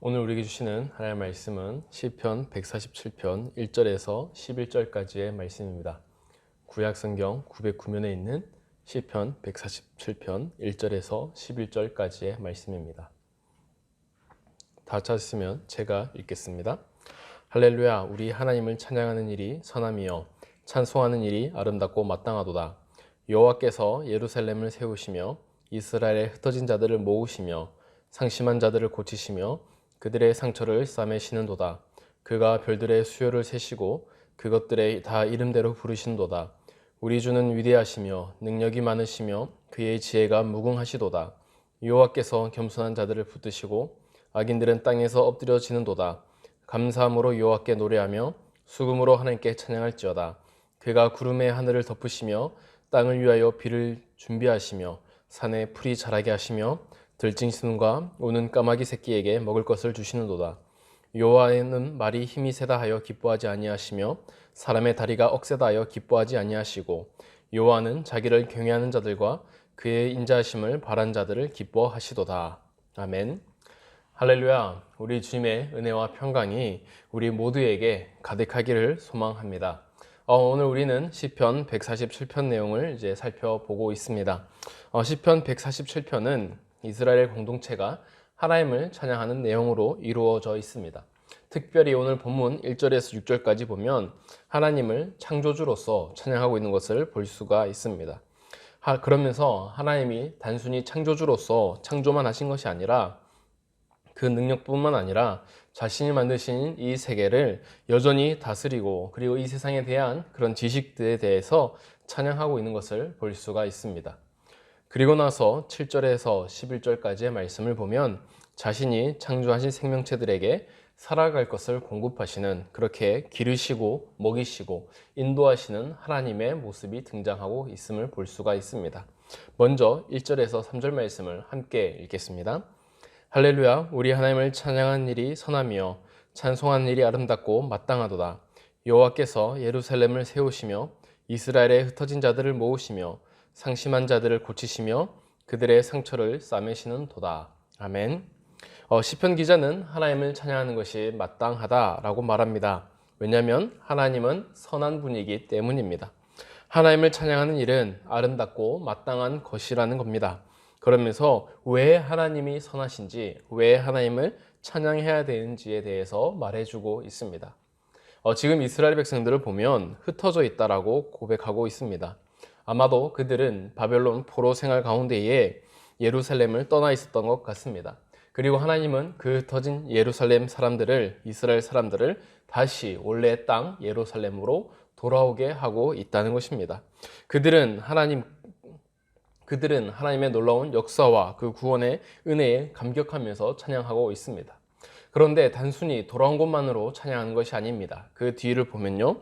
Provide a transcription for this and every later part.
오늘 우리에게 주시는 하나님의 말씀은 시편 147편 1절에서 11절까지의 말씀입니다. 구약성경 909면에 있는 시편 147편 1절에서 11절까지의 말씀입니다. 다 찾으시면 제가 읽겠습니다. 할렐루야, 우리 하나님을 찬양하는 일이 선함이요 찬송하는 일이 아름답고 마땅하도다. 여호와께서 예루살렘을 세우시며 이스라엘의 흩어진 자들을 모으시며 상심한 자들을 고치시며 그들의 상처를 싸매시는도다. 그가 별들의 수요를 세시고 그것들의 다 이름대로 부르신도다. 우리 주는 위대하시며 능력이 많으시며 그의 지혜가 무궁하시도다. 여호와께서 겸손한 자들을 붙드시고 악인들은 땅에서 엎드려지는도다. 감사함으로 여호와께 노래하며 수금으로 하나님께 찬양할지어다. 그가 구름의 하늘을 덮으시며 땅을 위하여 비를 준비하시며 산에 풀이 자라게 하시며 들짐승과 우는 까마귀 새끼에게 먹을 것을 주시는도다. 여호와는 말이 힘이 세다 하여 기뻐하지 아니하시며 사람의 다리가 억세다 하여 기뻐하지 아니하시고 여호와는 자기를 경외하는 자들과 그의 인자하심을 바란 자들을 기뻐하시도다. 아멘. 할렐루야, 우리 주님의 은혜와 평강이 우리 모두에게 가득하기를 소망합니다. 오늘 우리는 시편 147편 내용을 이제 살펴보고 있습니다. 시편 147편은 이스라엘 공동체가 하나님을 찬양하는 내용으로 이루어져 있습니다. 특별히 오늘 본문 1절에서 6절까지 보면 하나님을 창조주로서 찬양하고 있는 것을 볼 수가 있습니다. 그러면서 하나님이 단순히 창조주로서 창조만 하신 것이 아니라 그 능력뿐만 아니라 자신이 만드신 이 세계를 여전히 다스리고 그리고 이 세상에 대한 그런 지식들에 대해서 찬양하고 있는 것을 볼 수가 있습니다. 그리고 나서 7절에서 11절까지의 말씀을 보면 자신이 창조하신 생명체들에게 살아갈 것을 공급하시는, 그렇게 기르시고 먹이시고 인도하시는 하나님의 모습이 등장하고 있음을 볼 수가 있습니다. 먼저 1절에서 3절 말씀을 함께 읽겠습니다. 할렐루야, 우리 하나님을 찬양하는 일이 선함이요 찬송하는 일이 아름답고 마땅하도다. 여호와께서 예루살렘을 세우시며 이스라엘의 흩어진 자들을 모으시며 상심한 자들을 고치시며 그들의 상처를 싸매시는 도다. 아멘. 시편 기자는 하나님을 찬양하는 것이 마땅하다라고 말합니다. 왜냐하면 하나님은 선한 분이기 때문입니다. 하나님을 찬양하는 일은 아름답고 마땅한 것이라는 겁니다. 그러면서 왜 하나님이 선하신지, 왜 하나님을 찬양해야 되는지에 대해서 말해주고 있습니다. 지금 이스라엘 백성들을 보면 흩어져 있다라고 고백하고 있습니다. 아마도 그들은 바벨론 포로 생활 가운데에 예루살렘을 떠나 있었던 것 같습니다. 그리고 하나님은 그 흩어진 예루살렘 사람들을, 이스라엘 사람들을 다시 원래 땅 예루살렘으로 돌아오게 하고 있다는 것입니다. 그들은 하나님의 놀라운 역사와 그 구원의 은혜에 감격하면서 찬양하고 있습니다. 그런데 단순히 돌아온 것만으로 찬양하는 것이 아닙니다. 그 뒤를 보면요,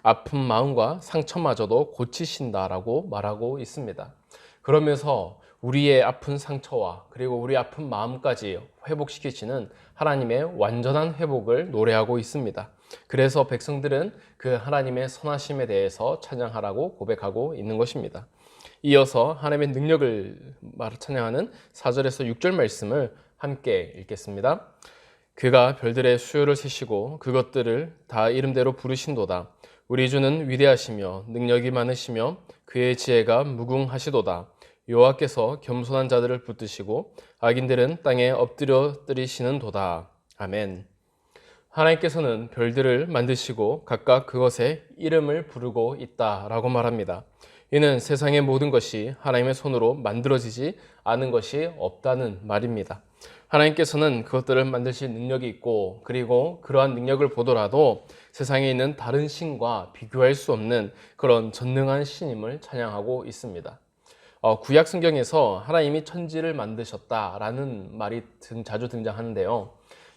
아픈 마음과 상처마저도 고치신다라고 말하고 있습니다. 그러면서 우리의 아픈 상처와 그리고 우리 아픈 마음까지 회복시키시는 하나님의 완전한 회복을 노래하고 있습니다. 그래서 백성들은 그 하나님의 선하심에 대해서 찬양하라고 고백하고 있는 것입니다. 이어서 하나님의 능력을 찬양하는 4절에서 6절 말씀을 함께 읽겠습니다. 그가 별들의 수요를 세시고 그것들을 다 이름대로 부르신도다. 우리 주는 위대하시며 능력이 많으시며 그의 지혜가 무궁하시도다. 여호와께서 겸손한 자들을 붙드시고 악인들은 땅에 엎드려뜨리시는 도다. 아멘. 하나님께서는 별들을 만드시고 각각 그것의 이름을 부르고 있다라고 말합니다. 이는 세상의 모든 것이 하나님의 손으로 만들어지지 않은 것이 없다는 말입니다. 하나님께서는 그것들을 만드실 능력이 있고, 그리고 그러한 능력을 보더라도 세상에 있는 다른 신과 비교할 수 없는 그런 전능한 신임을 찬양하고 있습니다. 구약 성경에서 하나님이 천지를 만드셨다라는 말이 자주 등장하는데요.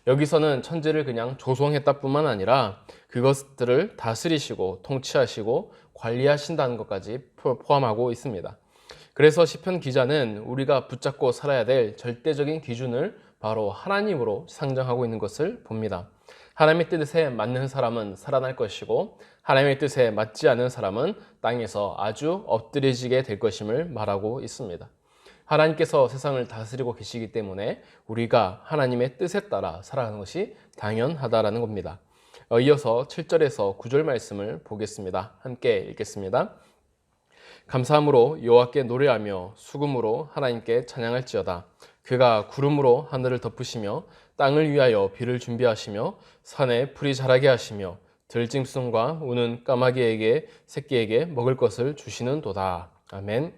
여기서는 천지를 그냥 조성했다 뿐만 아니라 그것들을 다스리시고 통치하시고 관리하신다는 것까지 포함하고 있습니다. 그래서 시편 기자는 우리가 붙잡고 살아야 될 절대적인 기준을 바로 하나님으로 상정하고 있는 것을 봅니다. 하나님의 뜻에 맞는 사람은 살아날 것이고 하나님의 뜻에 맞지 않은 사람은 땅에서 아주 엎드려지게 될 것임을 말하고 있습니다. 하나님께서 세상을 다스리고 계시기 때문에 우리가 하나님의 뜻에 따라 살아가는 것이 당연하다라는 겁니다. 이어서 7절에서 9절 말씀을 보겠습니다. 함께 읽겠습니다. 감사함으로 여호와께 노래하며 수금으로 하나님께 찬양할지어다. 그가 구름으로 하늘을 덮으시며 땅을 위하여 비를 준비하시며 산에 풀이 자라게 하시며 들짐승과 우는 까마귀에게 새끼에게 먹을 것을 주시는도다. 아멘.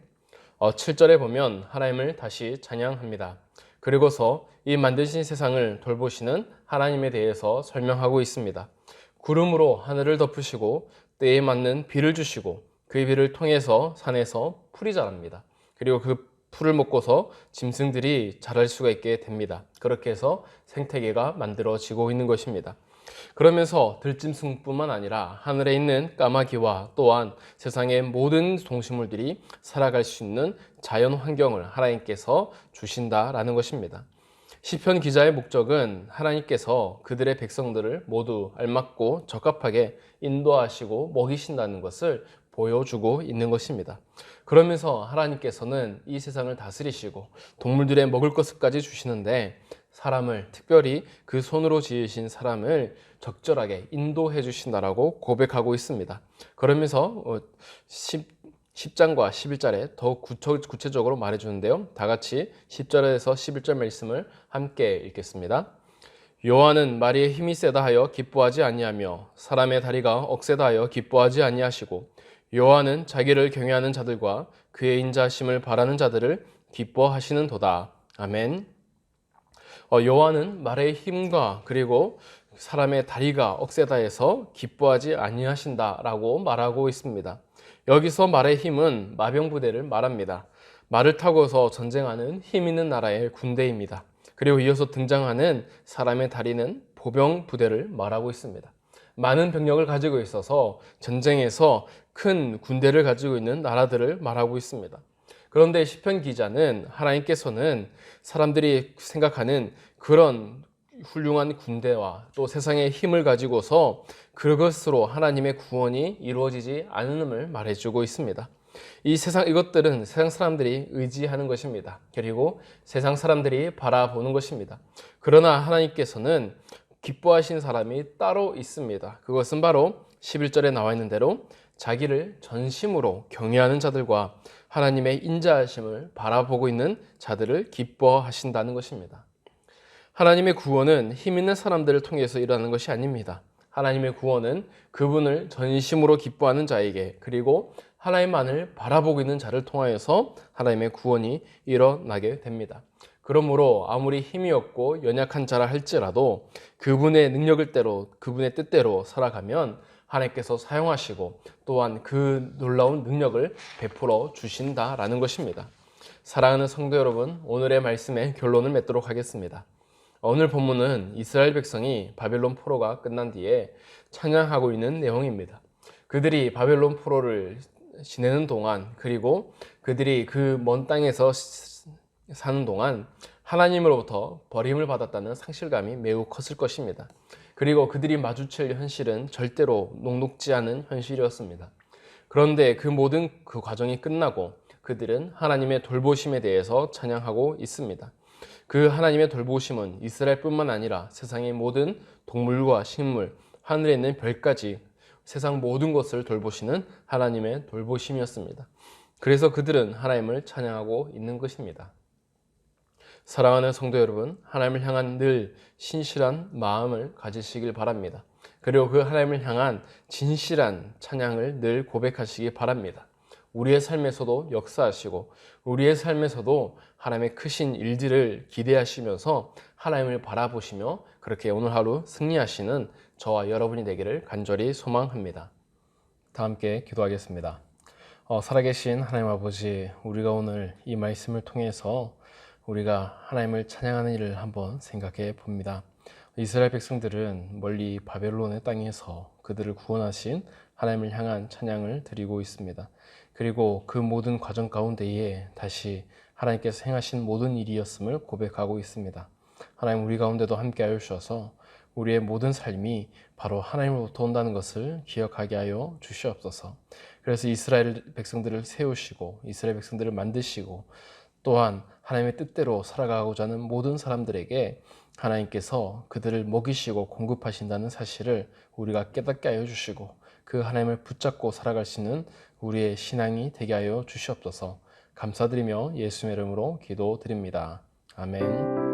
7절에 보면 하나님을 다시 찬양합니다. 그리고서 이 만드신 세상을 돌보시는 하나님에 대해서 설명하고 있습니다. 구름으로 하늘을 덮으시고 때에 맞는 비를 주시고 그 비를 통해서 산에서 풀이 자랍니다. 그리고 그 풀을 먹고서 짐승들이 자랄 수가 있게 됩니다. 그렇게 해서 생태계가 만들어지고 있는 것입니다. 그러면서 들짐승뿐만 아니라 하늘에 있는 까마귀와 또한 세상의 모든 동식물들이 살아갈 수 있는 자연 환경을 하나님께서 주신다라는 것입니다. 시편 기자의 목적은 하나님께서 그들의 백성들을 모두 알맞고 적합하게 인도하시고 먹이신다는 것을 보여주고 있는 것입니다. 그러면서 하나님께서는 이 세상을 다스리시고 동물들의 먹을 것까지 주시는데 사람을, 특별히 그 손으로 지으신 사람을 적절하게 인도해 주신다라고 고백하고 있습니다. 그러면서 10장과 11절에 더욱 구체적으로 말해주는데요. 다 같이 10절에서 11절 말씀을 함께 읽겠습니다. 여호와는 마리의 힘이 세다 하여 기뻐하지 아니하며 사람의 다리가 억세다 하여 기뻐하지 아니하시고 여호와는 자기를 경외하는 자들과 그의 인자하심을 바라는 자들을 기뻐하시는도다. 아멘. 여호와는 말의 힘과 그리고 사람의 다리가 억세다 해서 기뻐하지 아니하신다라고 말하고 있습니다. 여기서 말의 힘은 마병부대를 말합니다. 말을 타고서 전쟁하는 힘 있는 나라의 군대입니다. 그리고 이어서 등장하는 사람의 다리는 보병부대를 말하고 있습니다. 많은 병력을 가지고 있어서 전쟁에서 큰 군대를 가지고 있는 나라들을 말하고 있습니다. 그런데 시편 기자는 하나님께서는 사람들이 생각하는 그런 훌륭한 군대와 또 세상의 힘을 가지고서 그것으로 하나님의 구원이 이루어지지 않음을 말해주고 있습니다. 이것들은 세상 사람들이 의지하는 것입니다. 그리고 세상 사람들이 바라보는 것입니다. 그러나 하나님께서는 기뻐하신 사람이 따로 있습니다. 그것은 바로 11절에 나와 있는 대로 자기를 전심으로 경외하는 자들과 하나님의 인자하심을 바라보고 있는 자들을 기뻐하신다는 것입니다. 하나님의 구원은 힘 있는 사람들을 통해서 일어나는 것이 아닙니다. 하나님의 구원은 그분을 전심으로 기뻐하는 자에게 그리고 하나님만을 바라보고 있는 자를 통하여서 하나님의 구원이 일어나게 됩니다. 그러므로 아무리 힘이 없고 연약한 자라 할지라도 그분의 능력을 대로 그분의 뜻대로 살아가면 하나님께서 사용하시고 또한 그 놀라운 능력을 베풀어 주신다라는 것입니다. 사랑하는 성도 여러분, 오늘의 말씀의 결론을 맺도록 하겠습니다. 오늘 본문은 이스라엘 백성이 바벨론 포로가 끝난 뒤에 찬양하고 있는 내용입니다. 그들이 바벨론 포로를 지내는 동안 그리고 그들이 그 먼 땅에서 사는 동안 하나님으로부터 버림을 받았다는 상실감이 매우 컸을 것입니다. 그리고 그들이 마주칠 현실은 절대로 녹록지 않은 현실이었습니다. 그런데 그 모든 그 과정이 끝나고 그들은 하나님의 돌보심에 대해서 찬양하고 있습니다. 그 하나님의 돌보심은 이스라엘뿐만 아니라 세상의 모든 동물과 식물, 하늘에 있는 별까지 세상 모든 것을 돌보시는 하나님의 돌보심이었습니다. 그래서 그들은 하나님을 찬양하고 있는 것입니다. 사랑하는 성도 여러분, 하나님을 향한 늘 신실한 마음을 가지시길 바랍니다. 그리고 그 하나님을 향한 진실한 찬양을 늘 고백하시기 바랍니다. 우리의 삶에서도 역사하시고 우리의 삶에서도 하나님의 크신 일들을 기대하시면서 하나님을 바라보시며 그렇게 오늘 하루 승리하시는 저와 여러분이 되기를 간절히 소망합니다. 다 함께 기도하겠습니다. 살아계신 하나님 아버지, 우리가 오늘 이 말씀을 통해서 우리가 하나님을 찬양하는 일을 한번 생각해 봅니다. 이스라엘 백성들은 멀리 바벨론의 땅에서 그들을 구원하신 하나님을 향한 찬양을 드리고 있습니다. 그리고 그 모든 과정 가운데에 다시 하나님께서 행하신 모든 일이었음을 고백하고 있습니다. 하나님, 우리 가운데도 함께 하여 주셔서 우리의 모든 삶이 바로 하나님으로부터 온다는 것을 기억하게 하여 주시옵소서. 그래서 이스라엘 백성들을 세우시고 이스라엘 백성들을 만드시고 또한 하나님의 뜻대로 살아가고자 하는 모든 사람들에게 하나님께서 그들을 먹이시고 공급하신다는 사실을 우리가 깨닫게 하여 주시고 그 하나님을 붙잡고 살아갈 수 있는 우리의 신앙이 되게 하여 주시옵소서. 감사드리며 예수님의 이름으로 기도드립니다. 아멘.